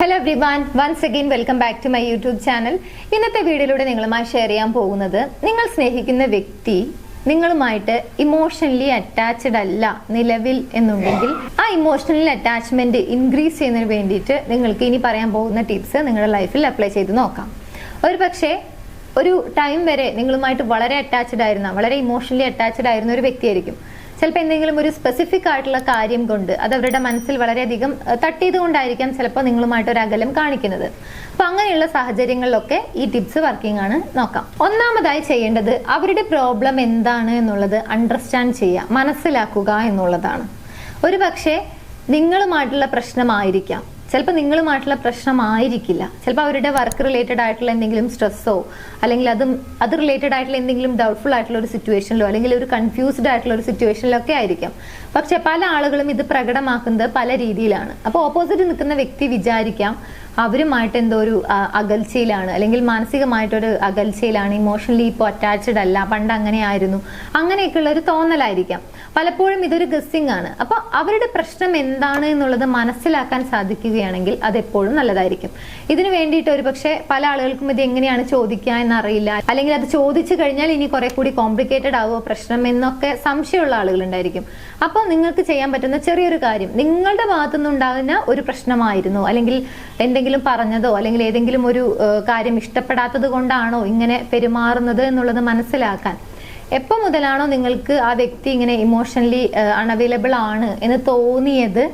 Hello everyone, once again welcome back to my YouTube channel. ഇന്നത്തെ വീഡിയോയിലൂടെ നിങ്ങളുമായി share ചെയ്യാൻ പോകുന്നത്, നിങ്ങൾ സ്നേഹിക്കുന്ന വ്യക്തി നിങ്ങളുമായിട്ട് ഇമോഷണലി അറ്റാച്ച്ഡ് അല്ല നിലവിൽ എന്നുണ്ടെങ്കിൽ ആ ഇമോഷണൽ അറ്റാച്ച്മെന്റ് ഇൻക്രീസ് ചെയ്യുന്നതിന് വേണ്ടിയിട്ട് നിങ്ങൾക്ക് ഇനി പറയാൻ പോകുന്ന ടിപ്സ് നിങ്ങളുടെ ലൈഫിൽ അപ്ലൈ ചെയ്ത് നോക്കാം. ഒരു പക്ഷേ ഒരു ടൈം വരെ നിങ്ങളുമായിട്ട് വളരെ അറ്റാച്ച്ഡ് ആയിരുന്ന, വളരെ ഇമോഷണലി അറ്റാച്ച്ഡ് ആയിരുന്ന ഒരു വ്യക്തിയായിരിക്കും. ചിലപ്പോൾ എന്തെങ്കിലും ഒരു സ്പെസിഫിക് ആയിട്ടുള്ള കാര്യം കൊണ്ട് അത് അവരുടെ മനസ്സിൽ വളരെയധികം തട്ടിയത് കൊണ്ടായിരിക്കാം ചിലപ്പോൾ നിങ്ങളുമായിട്ട് ഒരു അകലം കാണിക്കുന്നത്. അപ്പൊ അങ്ങനെയുള്ള സാഹചര്യങ്ങളിലൊക്കെ ഈ ടിപ്സ് വർക്കിംഗ് ആണ്. നോക്കാം. ഒന്നാമതായി ചെയ്യേണ്ടത് അവരുടെ പ്രോബ്ലം എന്താണ് എന്നുള്ളത് അണ്ടർസ്റ്റാൻഡ് ചെയ്യുക, മനസ്സിലാക്കുക എന്നുള്ളതാണ്. ഒരു പക്ഷേ നിങ്ങളുമായിട്ടുള്ള പ്രശ്നമായിരിക്കാം, ചിലപ്പോൾ നിങ്ങളുമായിട്ടുള്ള പ്രശ്നമായിരിക്കില്ല. ചിലപ്പോൾ അവരുടെ വർക്ക് റിലേറ്റഡ് ആയിട്ടുള്ള എന്തെങ്കിലും സ്ട്രെസ്സോ അല്ലെങ്കിൽ അത് റിലേറ്റഡ് ആയിട്ടുള്ള എന്തെങ്കിലും ഡൗട്ട്ഫുൾ ആയിട്ടുള്ള ഒരു സിറ്റുവേഷനിലോ അല്ലെങ്കിൽ ഒരു കൺഫ്യൂസ്ഡ് ആയിട്ടുള്ള ഒരു സിറ്റുവേഷനിലോ ഒക്കെ ആയിരിക്കാം. പക്ഷെ പല ആളുകളും ഇത് പ്രകടമാക്കുന്നത് പല രീതിയിലാണ്. അപ്പോൾ ഓപ്പോസിറ്റ് നിൽക്കുന്ന വ്യക്തി വിചാരിക്കാം അവരുമായിട്ട് എന്തോ ഒരു അകൽച്ചയിലാണ്, അല്ലെങ്കിൽ മാനസികമായിട്ടൊരു അകൽച്ചയിലാണ്, ഇമോഷണലി ഇപ്പോൾ അറ്റാച്ച്ഡ് അല്ല, പണ്ട് അങ്ങനെ ആയിരുന്നു, അങ്ങനെയൊക്കെയുള്ള ഒരു തോന്നലായിരിക്കാം. പലപ്പോഴും ഇതൊരു ഗസ്സിംഗ് ആണ്. അപ്പൊ അവരുടെ പ്രശ്നം എന്താണ് എന്നുള്ളത് മനസ്സിലാക്കാൻ സാധിക്കുകയാണെങ്കിൽ അതെപ്പോഴും നല്ലതായിരിക്കും. ഇതിനു വേണ്ടിയിട്ട് ഒരു പക്ഷെ പല ആളുകൾക്കും ഇത് എങ്ങനെയാണ് ചോദിക്കുക എന്നറിയില്ല, അല്ലെങ്കിൽ അത് ചോദിച്ചു കഴിഞ്ഞാൽ ഇനി കുറെ കൂടി കോംപ്ലിക്കേറ്റഡ് ആവുമോ പ്രശ്നം എന്നൊക്കെ സംശയമുള്ള ആളുകൾ ഉണ്ടായിരിക്കും. അപ്പോൾ നിങ്ങൾക്ക് ചെയ്യാൻ പറ്റുന്ന ചെറിയൊരു കാര്യം, നിങ്ങളുടെ ഭാഗത്തുനിന്നുണ്ടാകുന്ന ഒരു പ്രശ്നമായിരുന്നു, അല്ലെങ്കിൽ എന്തെങ്കിലും പറഞ്ഞതോ അല്ലെങ്കിൽ ഏതെങ്കിലും ഒരു കാര്യം ഇഷ്ടപ്പെടാത്തത് കൊണ്ടാണോ ഇങ്ങനെ പെരുമാറുന്നത് എന്നുള്ളത് മനസ്സിലാക്കാൻ എപ്പോ മുതലാണോ നിങ്ങൾക്ക് ആ വ്യക്തി ഇങ്ങനെ ഇമോഷണലി അൺഅവൈലബിൾ ആണ് എന്ന് തോന്നിയത്,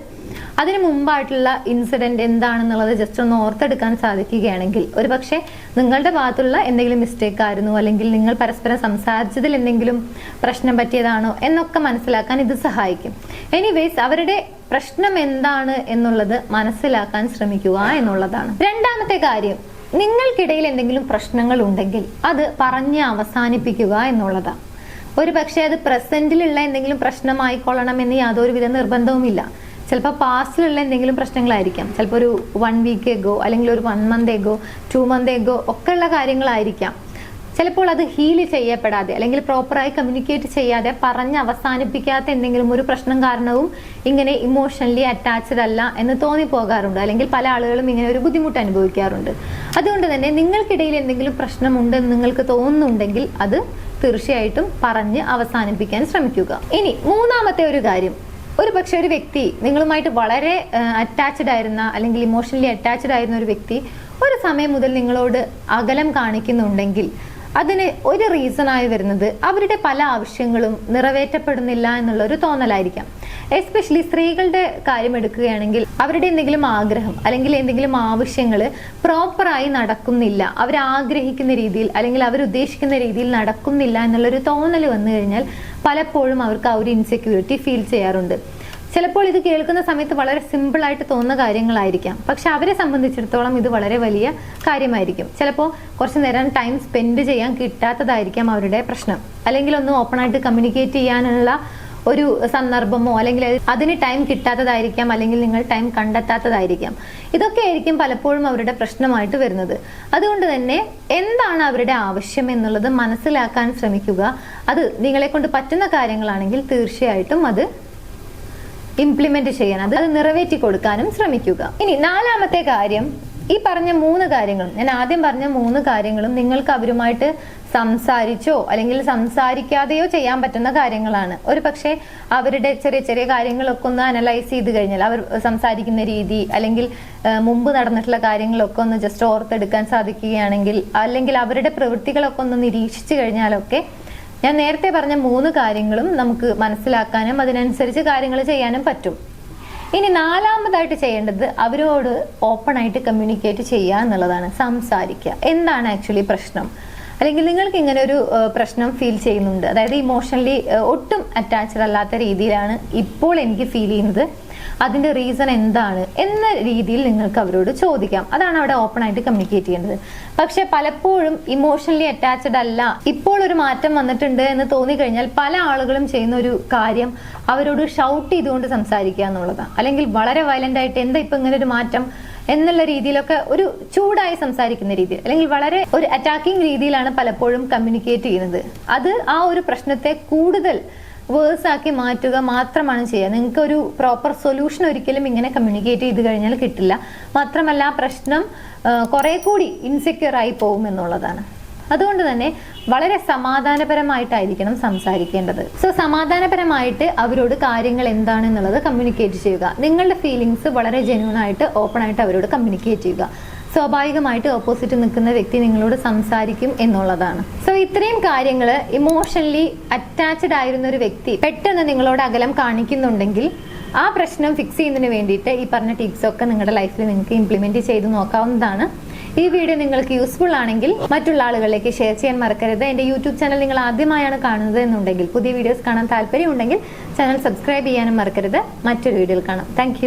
അതിന് മുമ്പായിട്ടുള്ള ഇൻസിഡന്റ് എന്താണെന്നുള്ളത് ജസ്റ്റ് ഒന്ന് ഓർത്തെടുക്കാൻ സാധിക്കുകയാണെങ്കിൽ ഒരു പക്ഷേ നിങ്ങളുടെ ഭാഗത്തുള്ള എന്തെങ്കിലും മിസ്റ്റേക്ക് ആയിരുന്നു, അല്ലെങ്കിൽ നിങ്ങൾ പരസ്പരം സംസാരിച്ചതിൽ എന്തെങ്കിലും പ്രശ്നം പറ്റിയതാണോ എന്നൊക്കെ മനസ്സിലാക്കാൻ ഇത് സഹായിക്കും. എനിവേസ് അവരുടെ പ്രശ്നം എന്താണ് എന്നുള്ളത് മനസ്സിലാക്കാൻ ശ്രമിക്കുക എന്നുള്ളതാണ്. രണ്ടാമത്തെ കാര്യം, നിങ്ങൾക്കിടയിൽ എന്തെങ്കിലും പ്രശ്നങ്ങൾ ഉണ്ടെങ്കിൽ അത് പറഞ്ഞ് അവസാനിപ്പിക്കുക എന്നുള്ളതാണ്. ഒരു പക്ഷേ അത് പ്രസന്റിലുള്ള എന്തെങ്കിലും പ്രശ്നമായിക്കൊള്ളണമെന്ന് യാതൊരുവിധ നിർബന്ധവുമില്ല. ചിലപ്പോൾ പാസ്റ്റിലുള്ള എന്തെങ്കിലും പ്രശ്നങ്ങളായിരിക്കാം, ചിലപ്പോൾ ഒരു 1 വീക്ക് എഗോ അല്ലെങ്കിൽ ഒരു 1 മന്ത് എഗോ 2 മന്ത് എഗോ ഒക്കെ ഉള്ള കാര്യങ്ങളായിരിക്കാം. ചിലപ്പോൾ അത് ഹീല് ചെയ്യപ്പെടാതെ അല്ലെങ്കിൽ പ്രോപ്പറായി കമ്മ്യൂണിക്കേറ്റ് ചെയ്യാതെ പറഞ്ഞ് അവസാനിപ്പിക്കാത്ത എന്തെങ്കിലും ഒരു പ്രശ്നം കാരണവും ഇങ്ങനെ ഇമോഷണലി അറ്റാച്ച്ഡ് അല്ല എന്ന് തോന്നിപ്പോകാറുണ്ട്, അല്ലെങ്കിൽ പല ആളുകളും ഇങ്ങനെ ഒരു ബുദ്ധിമുട്ട് അനുഭവിക്കാറുണ്ട്. അതുകൊണ്ട് തന്നെ നിങ്ങൾക്കിടയിൽ എന്തെങ്കിലും പ്രശ്നമുണ്ടെന്ന് നിങ്ങൾക്ക് തോന്നുന്നുണ്ടെങ്കിൽ അത് തീർച്ചയായിട്ടും പറഞ്ഞ് അവസാനിപ്പിക്കാൻ ശ്രമിക്കുക. ഇനി മൂന്നാമത്തെ ഒരു കാര്യം, ഒരു പക്ഷെ ഒരു വ്യക്തി നിങ്ങളുമായിട്ട് വളരെ അറ്റാച്ച്ഡ് ആയിരുന്ന അല്ലെങ്കിൽ ഇമോഷണലി അറ്റാച്ച്ഡ് ആയിരുന്ന ഒരു വ്യക്തി ഒരു സമയം മുതൽ നിങ്ങളോട് അകലം കാണിക്കുന്നുണ്ടെങ്കിൽ അതിന് ഒരു റീസൺ ആയി വരുന്നത് അവരുടെ പല ആവശ്യങ്ങളും നിറവേറ്റപ്പെടുന്നില്ല എന്നുള്ള ഒരു തോന്നലായിരിക്കാം. എസ്പെഷ്യലി സ്ത്രീകളുടെ കാര്യം എടുക്കുകയാണെങ്കിൽ അവരുടെ എന്തെങ്കിലും ആഗ്രഹം അല്ലെങ്കിൽ എന്തെങ്കിലും ആവശ്യങ്ങൾ പ്രോപ്പറായി നടക്കുന്നില്ല, അവർ ആഗ്രഹിക്കുന്ന രീതിയിൽ അല്ലെങ്കിൽ അവർ ഉദ്ദേശിക്കുന്ന രീതിയിൽ നടക്കുന്നില്ല എന്നുള്ളൊരു തോന്നൽ വന്നു കഴിഞ്ഞാൽ പലപ്പോഴും അവർക്ക് ആ ഒരു ഇൻസെക്യൂരിറ്റി ഫീൽ ചെയ്യാറുണ്ട്. ചിലപ്പോൾ ഇത് കേൾക്കുന്ന സമയത്ത് വളരെ സിമ്പിൾ ആയിട്ട് തോന്നുന്ന കാര്യങ്ങളായിരിക്കാം, പക്ഷെ അവരെ സംബന്ധിച്ചിടത്തോളം ഇത് വളരെ വലിയ കാര്യമായിരിക്കും. ചിലപ്പോൾ കുറച്ചു നേരം ടൈം സ്പെൻഡ് ചെയ്യാൻ കിട്ടാത്തതായിരിക്കാം അവരുടെ പ്രശ്നം, അല്ലെങ്കിൽ ഒന്ന് ഓപ്പൺ ആയിട്ട് കമ്മ്യൂണിക്കേറ്റ് ചെയ്യാനുള്ള ഒരു സന്ദർഭമോ അല്ലെങ്കിൽ അതിന് ടൈം കിട്ടാത്തതായിരിക്കാം, അല്ലെങ്കിൽ നിങ്ങൾ ടൈം കണ്ടെത്താത്തതായിരിക്കാം. ഇതൊക്കെ ആയിരിക്കും പലപ്പോഴും അവരുടെ പ്രശ്നമായിട്ട് വരുന്നത്. അതുകൊണ്ട് തന്നെ എന്താണ് അവരുടെ ആവശ്യം എന്നുള്ളത് മനസ്സിലാക്കാൻ ശ്രമിക്കുക. അത് നിങ്ങളെ കൊണ്ട് പറ്റുന്ന കാര്യങ്ങളാണെങ്കിൽ തീർച്ചയായിട്ടും അത് ഇംപ്ലിമെന്റ് ചെയ്യാൻ, അത് നിറവേറ്റി കൊടുക്കാനും ശ്രമിക്കുക. ഇനി നാലാമത്തെ കാര്യം, ഈ പറഞ്ഞ 3 കാര്യങ്ങളും, ഞാൻ ആദ്യം പറഞ്ഞ 3 കാര്യങ്ങളും നിങ്ങൾക്ക് അവരുമായിട്ട് സംസാരിച്ചോ അല്ലെങ്കിൽ സംസാരിക്കാതെയോ ചെയ്യാൻ പറ്റുന്ന കാര്യങ്ങളാണ്. ഒരു പക്ഷേ അവരുടെ ചെറിയ ചെറിയ കാര്യങ്ങളൊക്കെ ഒന്ന് അനലൈസ് ചെയ്ത് കഴിഞ്ഞാൽ, അവർ സംസാരിക്കുന്ന രീതി അല്ലെങ്കിൽ മുമ്പ് നടന്നിട്ടുള്ള കാര്യങ്ങളൊക്കെ ഒന്ന് ജസ്റ്റ് ഓർത്തെടുക്കാൻ സാധിക്കുകയാണെങ്കിൽ, അല്ലെങ്കിൽ അവരുടെ പ്രവൃത്തികളൊക്കെ ഒന്ന് നിരീക്ഷിച്ചു കഴിഞ്ഞാലൊക്കെ ഞാൻ നേരത്തെ പറഞ്ഞ 3 കാര്യങ്ങളും നമുക്ക് മനസ്സിലാക്കാനും അതിനനുസരിച്ച് കാര്യങ്ങൾ ചെയ്യാനും പറ്റും. ഇനി നാലാമതായിട്ട് ചെയ്യേണ്ടത് അവരോട് ഓപ്പൺ ആയിട്ട് കമ്മ്യൂണിക്കേറ്റ് ചെയ്യുക എന്നുള്ളതാണ്. സംസാരിക്കുക. എന്താണ് ആക്ച്വലി പ്രശ്നം, അല്ലെങ്കിൽ നിങ്ങൾക്ക് ഇങ്ങനെ ഒരു പ്രശ്നം ഫീൽ ചെയ്യുന്നുണ്ട്, അതായത് ഇമോഷണലി ഒട്ടും അറ്റാച്ച്ഡ് അല്ലാത്ത രീതിയിലാണ് ഇപ്പോൾ എനിക്ക് ഫീൽ ചെയ്യുന്നത്, അതിന്റെ റീസൺ എന്താണ് എന്ന രീതിയിൽ നിങ്ങൾക്ക് അവരോട് ചോദിക്കാം. അതാണ് അവിടെ ഓപ്പൺ ആയിട്ട് കമ്മ്യൂണിക്കേറ്റ് ചെയ്യേണ്ടത്. പക്ഷെ പലപ്പോഴും ഇമോഷണലി അറ്റാച്ച്ഡ് അല്ല, ഇപ്പോൾ ഒരു മാറ്റം വന്നിട്ടുണ്ട് എന്ന് തോന്നിക്കഴിഞ്ഞാൽ പല ആളുകളും ചെയ്യുന്ന ഒരു കാര്യം അവരോട് ഷൗട്ട് ചെയ്തുകൊണ്ട് സംസാരിക്കുക എന്നുള്ളതാണ്. അല്ലെങ്കിൽ വളരെ വയലന്റ് ആയിട്ട് എന്താ ഇപ്പൊ ഇങ്ങനെ ഒരു മാറ്റം എന്നുള്ള രീതിയിലൊക്കെ ഒരു ചൂടായി സംസാരിക്കുന്ന രീതിയിൽ, അല്ലെങ്കിൽ വളരെ ഒരു അറ്റാക്കിംഗ് രീതിയിലാണ് പലപ്പോഴും കമ്മ്യൂണിക്കേറ്റ് ചെയ്യുന്നത്. അത് ആ ഒരു പ്രശ്നത്തെ കൂടുതൽ വേഴ്സ് ആക്കി മാറ്റുക മാത്രമാണ് ചെയ്യുക. നിങ്ങൾക്ക് ഒരു പ്രോപ്പർ സൊല്യൂഷൻ ഒരിക്കലും ഇങ്ങനെ കമ്മ്യൂണിക്കേറ്റ് ചെയ്ത് കഴിഞ്ഞാൽ കിട്ടില്ല. മാത്രമല്ല ആ പ്രശ്നം കുറെ കൂടി ഇൻസെക്യൂർ ആയി പോകും എന്നുള്ളതാണ്. അതുകൊണ്ട് തന്നെ വളരെ സമാധാനപരമായിട്ടായിരിക്കണം സംസാരിക്കേണ്ടത്. സോ സമാധാനപരമായിട്ട് അവരോട് കാര്യങ്ങൾ എന്താണെന്നുള്ളത് കമ്മ്യൂണിക്കേറ്റ് ചെയ്യുക. നിങ്ങളുടെ ഫീലിങ്സ് വളരെ ജെന്യൂൻ ആയിട്ട് ഓപ്പൺ ആയിട്ട് അവരോട് കമ്മ്യൂണിക്കേറ്റ് ചെയ്യുക. സ്വാഭാവികമായിട്ട് ഓപ്പോസിറ്റ് നിൽക്കുന്ന വ്യക്തി നിങ്ങളോട് സംസാരിക്കും എന്നുള്ളതാണ്. സോ ഇത്രയും കാര്യങ്ങൾ ഇമോഷണലി അറ്റാച്ച്ഡ് ആയിരുന്ന ഒരു വ്യക്തി പെട്ടെന്ന് നിങ്ങളോട് അകലം കാണിക്കുന്നുണ്ടെങ്കിൽ ആ പ്രശ്നം ഫിക്സ് ചെയ്യുന്നതിന് വേണ്ടിയിട്ട് ഈ പറഞ്ഞ ടിപ്സ് ഒക്കെ നിങ്ങളുടെ ലൈഫിൽ നിങ്ങൾക്ക് ഇംപ്ലിമെന്റ് ചെയ്ത് നോക്കാവുന്നതാണ്. ഈ വീഡിയോ നിങ്ങൾക്ക് യൂസ്ഫുൾ ആണെങ്കിൽ മറ്റുള്ള ആളുകളിലേക്ക് ഷെയർ ചെയ്യാൻ മറക്കരുത്. എൻ്റെ യൂട്യൂബ് ചാനൽ നിങ്ങൾ ആദ്യമായാണ് കാണുന്നത് എന്നുണ്ടെങ്കിൽ, പുതിയ വീഡിയോസ് കാണാൻ താല്പര്യമുണ്ടെങ്കിൽ ചാനൽ സബ്സ്ക്രൈബ് ചെയ്യാനും മറക്കരുത്. മറ്റൊരു വീഡിയോയിൽ കാണാം. താങ്ക്